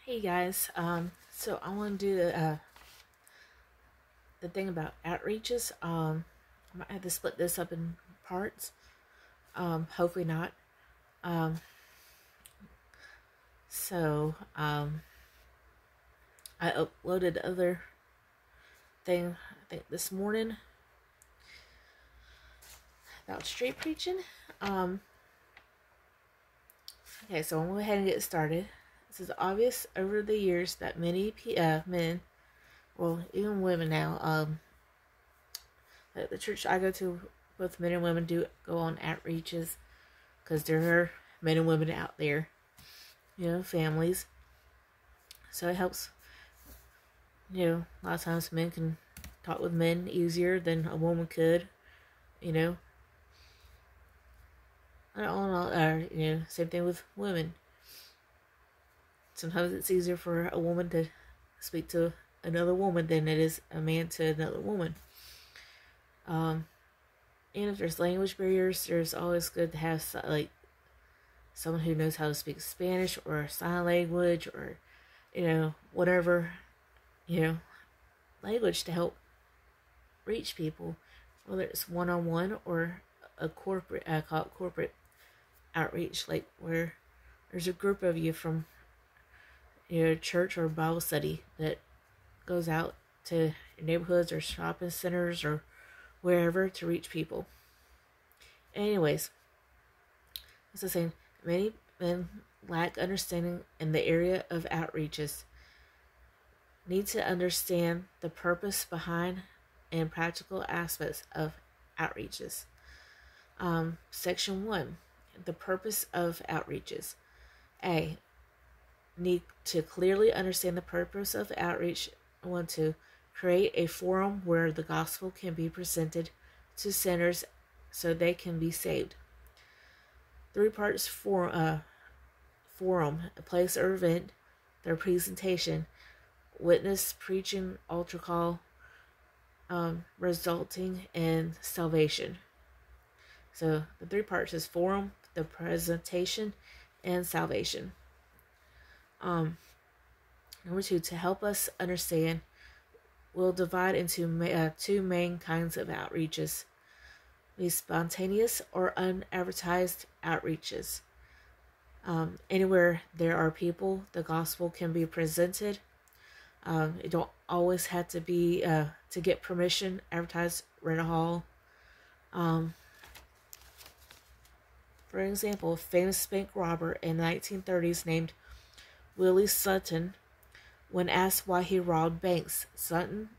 Hey guys, so I want to do the thing about outreaches. I might have to split this up in parts. Hopefully not. Um, so I uploaded the other thing I think this morning about street preaching. Um, okay, so I'm gonna go ahead and get started. This is obvious over the years that many men, well, even women now, the church I go to, both men and women do go on outreaches because there are men and women out there, families. So it helps, a lot of times men can talk with men easier than a woman could, you know. Same thing with women. Sometimes it's easier for a woman to speak to another woman than it is a man to another woman. And if there's language barriers, there's always good to have someone who knows how to speak Spanish or sign language or whatever, language to help reach people, whether it's one-on-one or a corporate, I call it corporate outreach, like where there's a group of you from your church or Bible study that goes out to neighborhoods or shopping centers or wherever to reach people. Anyways, as I was saying, many men lack understanding in the area of outreaches. Need to understand the purpose behind and practical aspects of outreaches. Section 1, the purpose of outreaches. A, need to clearly understand the purpose of outreach. I want to create a forum where the gospel can be presented to sinners so they can be saved. 3 parts forum, a place or event, their presentation, witness, preaching, altar call, resulting in salvation. So the 3 parts is forum, the presentation, and salvation. Number 2, to help us understand, we'll divide into 2 main kinds of outreaches: the spontaneous or unadvertised outreaches. Anywhere there are people, the gospel can be presented. It don't always have to be to get permission, advertise, rent a hall. For example, a famous bank robber in the 1930s named Willie Sutton, when asked why he robbed banks, Sutton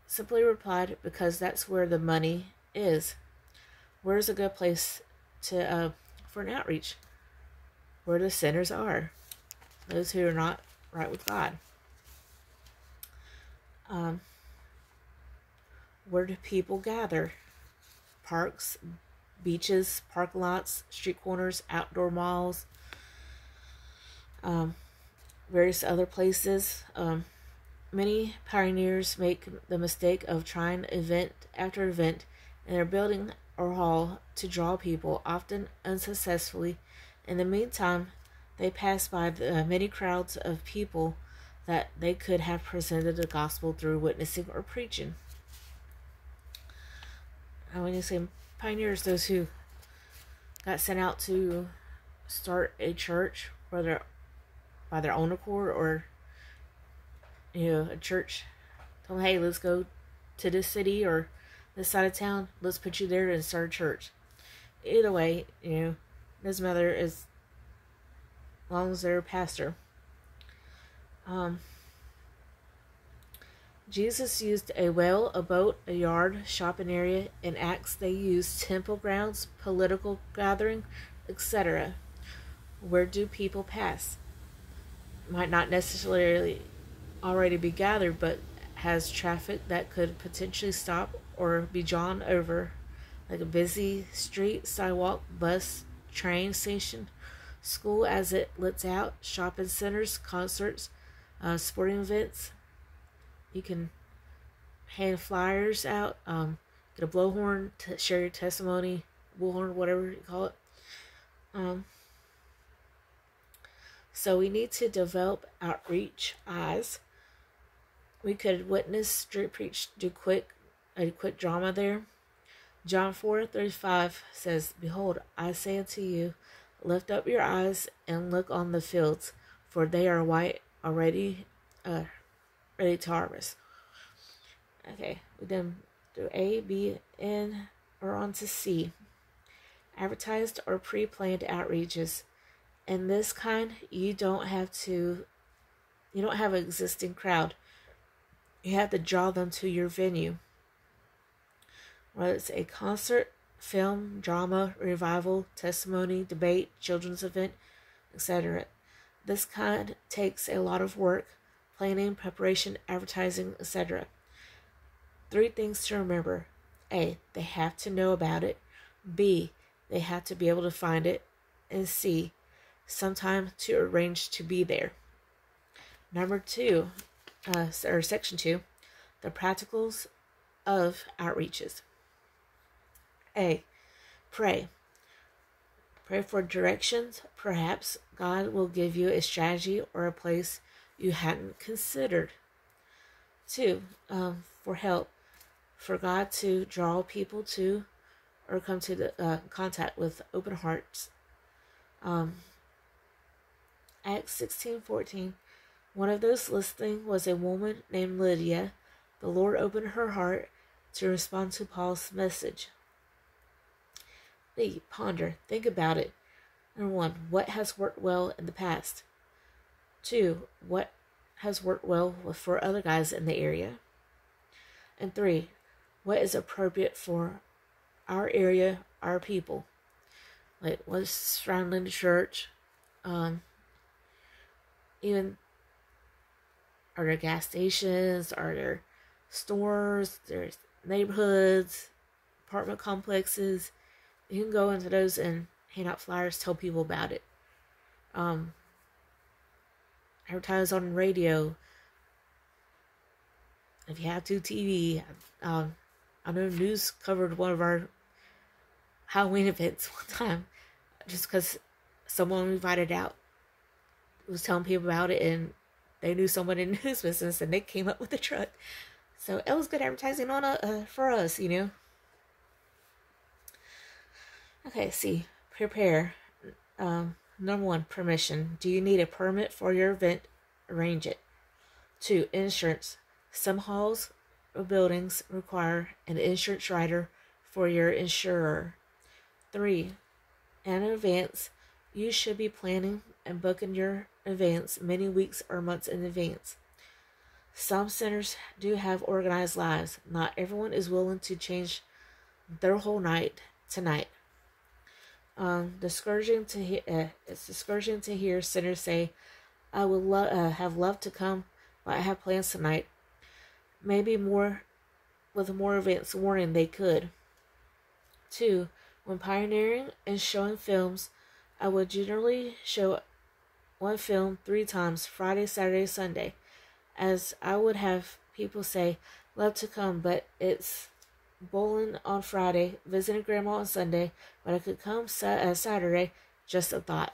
simply replied, "Because that's where the money is." Where's a good place to for an outreach? Where the sinners are, those who are not right with God. Where do people gather? Parks, beaches, parking lots, street corners, outdoor malls, various other places. Many pioneers make the mistake of trying event after event in their building or hall to draw people, often unsuccessfully. In the meantime, they pass by the many crowds of people that they could have presented the gospel through witnessing or preaching. And when you say pioneers, those who got sent out to start a church, whether by their own accord or a church told them, hey, let's go to this city or this side of town, let's put you there and start a church. Either way, doesn't matter as long as they're a pastor. Jesus used a well, a boat, a yard, shopping area. In Acts, they used temple grounds, political gathering, etc. Where do people pass? Might not necessarily already be gathered, but has traffic that could potentially stop or be drawn over, like a busy street, sidewalk, bus, train station, school as it lets out, shopping centers, concerts, sporting events. You can hand flyers out, get a blowhorn to share your testimony, bullhorn, whatever you call it. So we need to develop outreach eyes. We could witness street preach do a quick drama there. John 4:35 says, "Behold, I say unto you, lift up your eyes and look on the fields, for they are white already, ready to harvest." Okay, we then do A, B, N, or on to C. Advertised or pre-planned outreaches. In this kind, you don't have an existing crowd. You have to draw them to your venue. Whether it's a concert, film, drama, revival, testimony, debate, children's event, etc. This kind takes a lot of work, planning, preparation, advertising, etc. 3 things to remember. A, they have to know about it. B, they have to be able to find it. And C, sometime to arrange to be there. Number 2, section 2, the practicals of outreaches. A, pray. Pray for directions. Perhaps God will give you a strategy or a place you hadn't considered. 2, for help. For God to draw people to or come to the contact with open hearts. Acts 16:14. One of those listening was a woman named Lydia. The Lord opened her heart to respond to Paul's message. B, ponder. Think about it. Number 1, what has worked well in the past? 2, what has worked well for other guys in the area? And 3, what is appropriate for our area, our people? Like what's surrounding the church? Even are there gas stations? Are there stores? There's neighborhoods, apartment complexes. You can go into those and hand out flyers, tell people about it. Advertise on radio. If you have to, TV. I know news covered one of our Halloween events one time, just because someone invited out was telling people about it, and they knew someone in the news business, and they came up with the truck. So it was good advertising on for us, you know. Okay, see, prepare. Number 1, permission. Do you need a permit for your event? Arrange it. 2, insurance. Some halls or buildings require an insurance rider for your insurer. 3, in advance. You should be planning and booking your events many weeks or months in advance. Some centers do have organized lives. Not everyone is willing to change their whole night tonight. It's discouraging to hear centers say, "I would have loved to come, but I have plans tonight." Maybe with more advance warning they could. 2, when pioneering and showing films, I would generally show one film 3 times, Friday, Saturday, Sunday, as I would have people say, "Love to come, but it's bowling on Friday, visiting grandma on Sunday, but I could come Saturday, just a thought."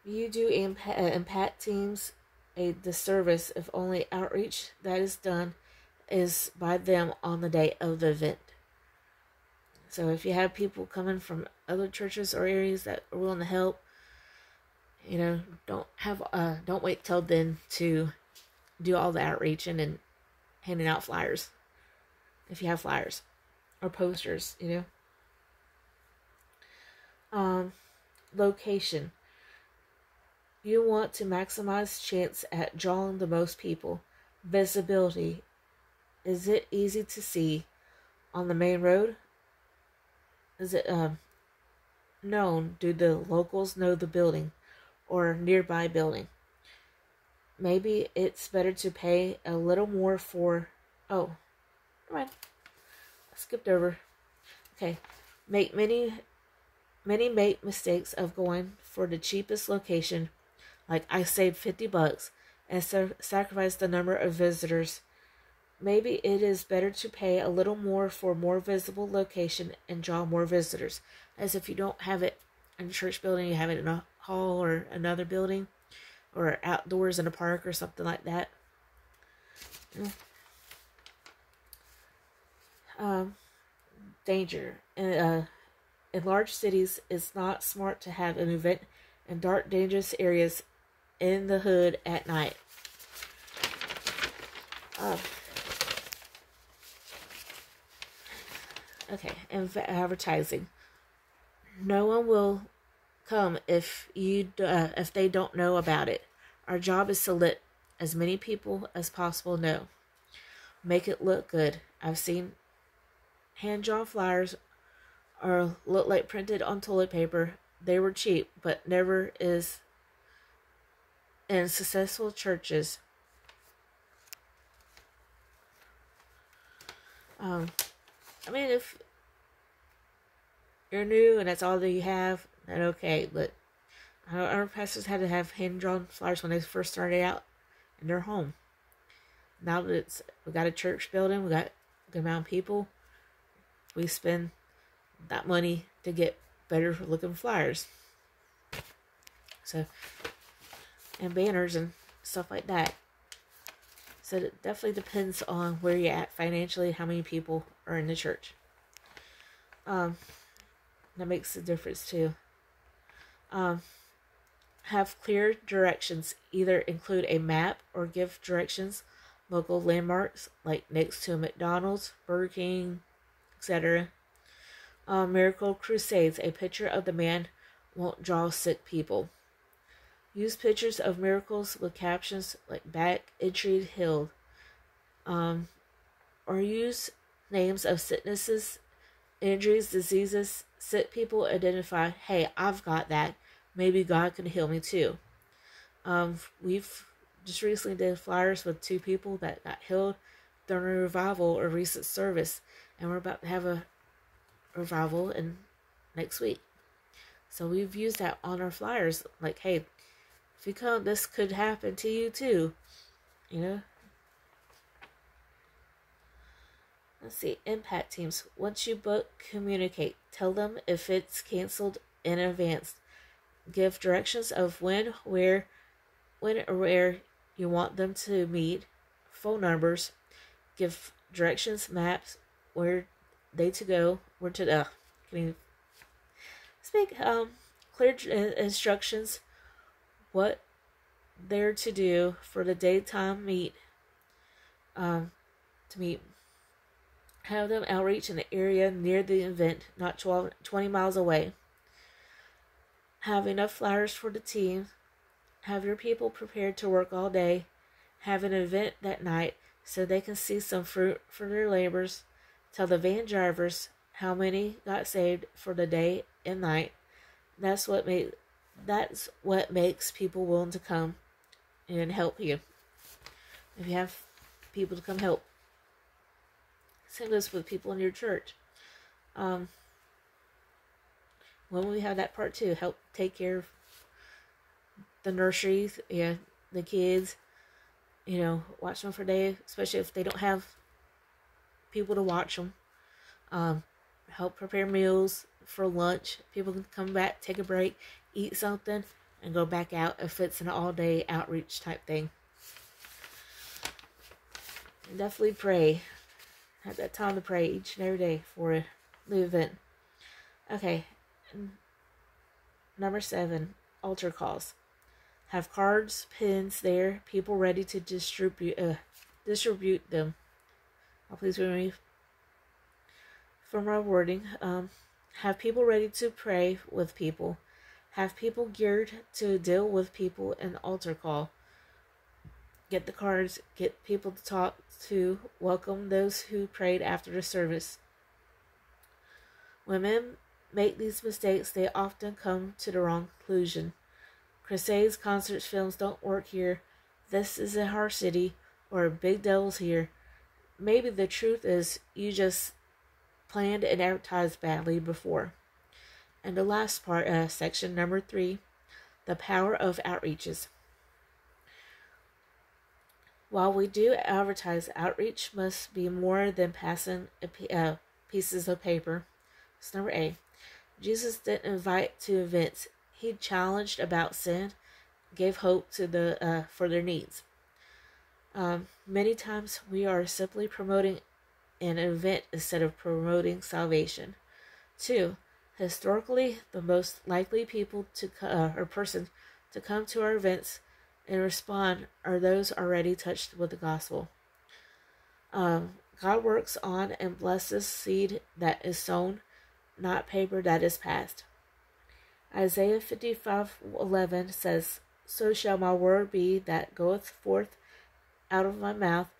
You do impact teams a disservice if only outreach that is done is by them on the day of the event. So if you have people coming from other churches or areas that are willing to help, you know, don't wait till then to do all the outreach and handing out flyers. If you have flyers or posters, you know. Location. You want to maximize chance at drawing the most people. Visibility. Is it easy to see on the main road? Is it known? Do the locals know the building or nearby building? Maybe it's better to pay a little more for... Oh, never mind. I skipped over. Okay. Many make mistakes of going for the cheapest location, like I saved $50 and sacrifice the number of visitors maybe it is better to pay a little more for a more visible location and draw more visitors. As if you don't have it in a church building, you have it in a hall or another building, or outdoors in a park or something like that. Danger. In large cities, it's not smart to have an event in dark, dangerous areas in the hood at night. Okay, and advertising. No one will come if they don't know about it. Our job is to let as many people as possible know. Make it look good. I've seen hand-drawn flyers or look like printed on toilet paper. They were cheap, but never is in successful churches. I mean, if you're new and that's all that you have, then okay. But our pastors had to have hand-drawn flyers when they first started out in their home. Now that we got a church building, we got a good amount of people, we spend that money to get better looking flyers. So, and banners and stuff like that. So it definitely depends on where you're at financially, how many people are in the church. That makes a difference too. Have clear directions. Either include a map or give directions. Local landmarks like next to McDonald's, Burger King, etc. Miracle Crusades. A picture of the man won't draw sick people. Use pictures of miracles with captions like back, injured, healed. Or use names of sicknesses, injuries, diseases. Sick people identify, hey, I've got that. Maybe God can heal me too. We've just recently did flyers with 2 people that got healed during a revival or recent service. And we're about to have a revival next week. So we've used that on our flyers. Like, hey, if you come, this could happen to you too. You know? Let's see. Impact teams. Once you book, communicate. Tell them if it's canceled in advance. Give directions of when or where you want them to meet. Phone numbers. Give directions, maps, where they to go, where to speak. Clear instructions. What they're to do for the daytime meet. To meet. Have them outreach in the area near the event, not 20 miles away. Have enough flyers for the team. Have your people prepared to work all day. Have an event that night so they can see some fruit for their labors. Tell the van drivers how many got saved for the day and night. That's what makes people willing to come and help you. If you have people to come help. Same goes with people in your church. When we have that part too, help take care of the nurseries, the kids, watch them for a day, especially if they don't have people to watch them. Help prepare meals for lunch. People can come back, take a break, eat something, and go back out if it's an all-day outreach type thing. And definitely pray. Have that time to pray each and every day for the event. Okay. Number 7, altar calls. Have cards, pins there, people ready to distribute them. Please remove from our wording. Have people ready to pray with people. Have people geared to deal with people in the altar call. Get the cards, get people to talk to, welcome those who prayed after the service. When men make these mistakes, they often come to the wrong conclusion. Crusades, concerts, films don't work here. This isn't our city, or big deals here. Maybe the truth is you just planned and advertised badly before. And the last part, section number 3, the power of outreaches. While we do advertise, outreach must be more than passing pieces of paper. That's number A. Jesus didn't invite to events. He challenged about sin, gave hope to for their needs. Many times we are simply promoting an event instead of promoting salvation. 2. Historically, the most likely people to or person to come to our events and respond are those already touched with the gospel. God works on and blesses seed that is sown, not paper that is passed. Isaiah 55:11 says, "So shall my word be that goeth forth out of my mouth.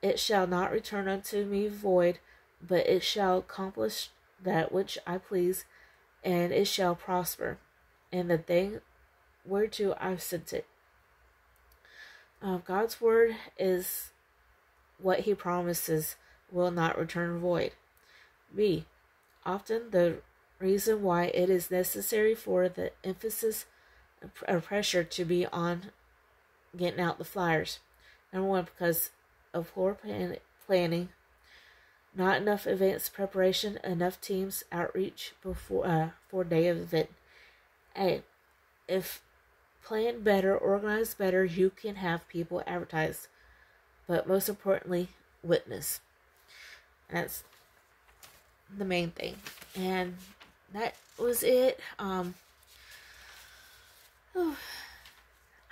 It shall not return unto me void, but it shall accomplish that which I please, and it shall prosper in the thing whereto I sent it." God's word is what he promises will not return void. B. Often the reason why it is necessary for the emphasis or pressure to be on getting out the flyers. Number 1, because of poor planning, not enough advanced preparation, enough teams outreach for day of event. A. If plan better, organize better, you can have people advertise. But most importantly, witness. And that's the main thing. And that was it. I'll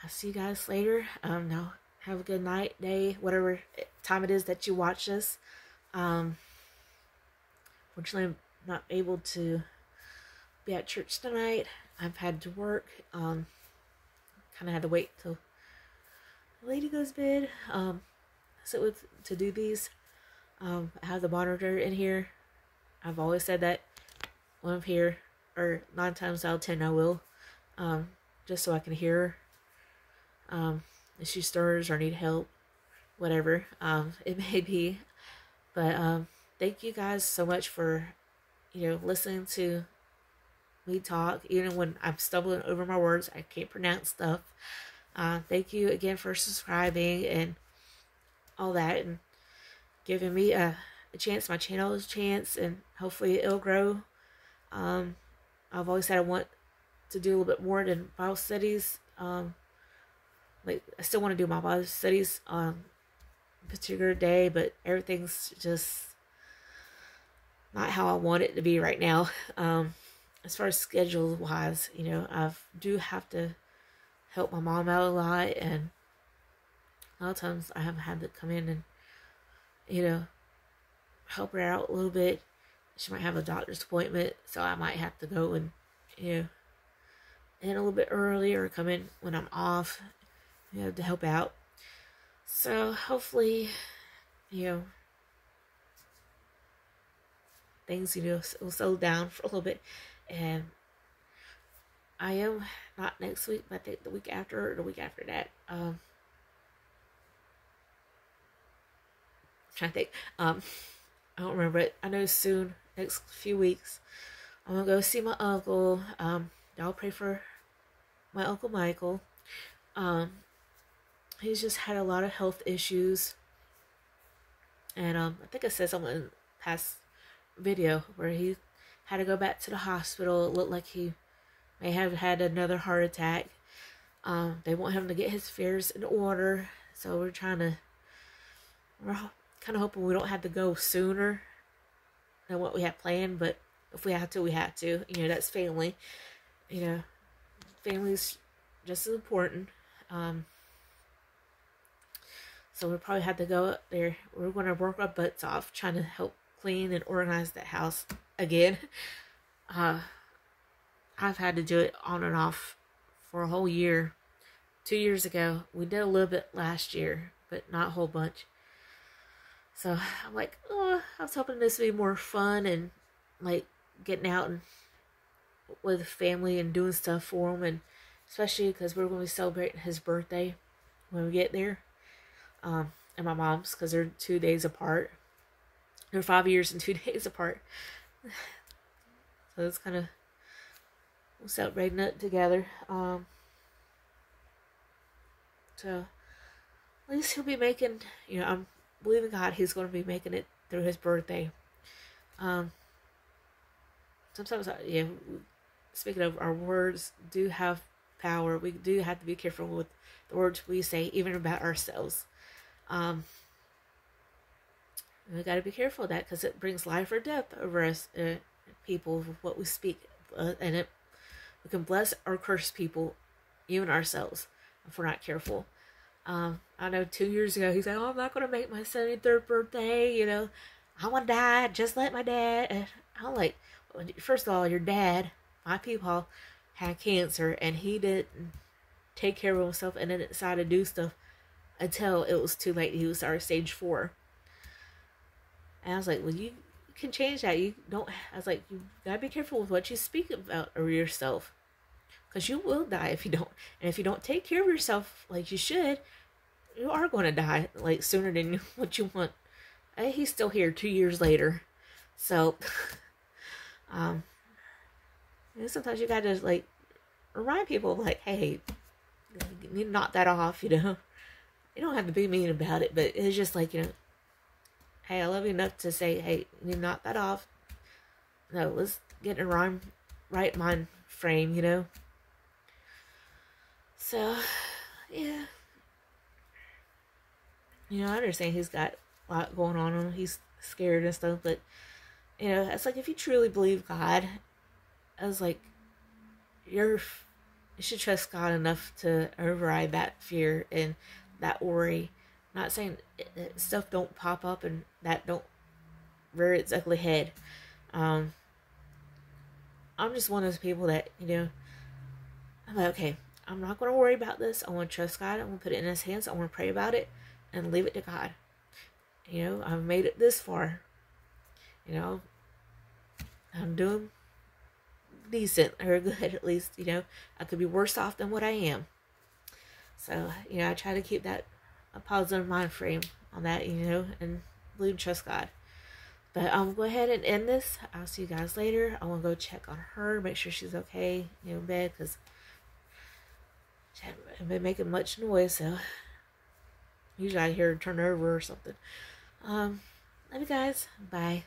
see you guys later. Now have a good night, day, whatever time it is that you watch this. Fortunately, I'm not able to be at church tonight. I've had to work. Kind of had to wait till the lady goes to bed. To do these. I have the monitor in here. I've always said that when I'm here, or 9 times out of 10 I will, just so I can hear her. If she stirs or need help, whatever it may be. But thank you guys so much for listening to me talk, even when I'm stumbling over my words. I can't pronounce stuff. Thank you again for subscribing and all that, and giving me a chance, my channel's chance, and hopefully it'll grow. I've always said I want to do a little bit more than Bible studies. I still want to do my Bible studies on a particular day, but everything's just not how I want it to be right now. As far as schedule wise, I do have to help my mom out a lot, and a lot of times I haven't had to come in and help her out a little bit. She might have a doctor's appointment, so I might have to go and in a little bit early, or come in when I'm off, to help out. So hopefully things will settle down for a little bit, and I am not next week, but I think the week after or the week after that. Trying to think. I don't remember it. I know soon, next few weeks, I'm gonna go see my uncle. Y'all pray for my Uncle Michael. He's just had a lot of health issues, and I think I said something in the past video where he had to go back to the hospital. It looked like he may have had another heart attack. They want him to get his affairs in order, so we're kind of hoping we don't have to go sooner than what we had planned, but if we have to, we have to. That's family. Family's just as important. So we'll probably have to go up there. We're going to work our butts off trying to help clean and organize that house again. I've had to do it on and off for a whole year. 2 years ago. We did a little bit last year, but not a whole bunch. So I'm like, I was hoping this would be more fun and like getting out and with family and doing stuff for him, and especially because we're going to be celebrating his birthday when we get there. And my mom's, because they're 2 days apart. They're 5 years and 2 days apart. So it's kind of, we're celebrating it together. So at least he'll be making, I'm believing God he's going to be making it through his birthday. Sometimes, speaking of, our words do have power. We do have to be careful with the words we say, even about ourselves. We got to be careful of that because it brings life or death over us, people, what we speak. And we can bless or curse people, even ourselves, if we're not careful. I know 2 years ago, he said, "Oh, I'm not going to make my 73rd birthday, I want to die just like my dad." And I'm like, well, first of all, your dad, my people, had cancer, and he didn't take care of himself and then decided to do stuff until it was too late. He was already stage 4. And I was like, well, you can change that. You don't, I was like, you gotta be careful with what you speak about or yourself. Because you will die if you don't. And if you don't take care of yourself like you should, you are going to die like sooner than what you want. And he's still here 2 years later. So, sometimes you gotta like remind people like, hey, you need to knock that off, You don't have to be mean about it, but it's just like, hey, I love you enough to say, hey, you knock that off. No, let's get in a right mind frame, So, yeah. I understand he's got a lot going on. He's scared and stuff, but, it's like if you truly believe God, I was like, you should trust God enough to override that fear and that worry. I'm not saying stuff don't pop up and that don't rear its ugly head. I'm just one of those people that, I'm like, okay, I'm not going to worry about this. I want to trust God. I want to put it in his hands. I want to pray about it and leave it to God. I've made it this far. I'm doing decent or good at least. I could be worse off than what I am. So, I try to keep that a positive mind frame on that, and believe and trust God. But I'm go ahead and end this. I'll see you guys later. I want to go check on her, make sure she's okay, in bed, because she hasn't been making much noise, so usually I hear her turn over or something. Love you guys. Bye.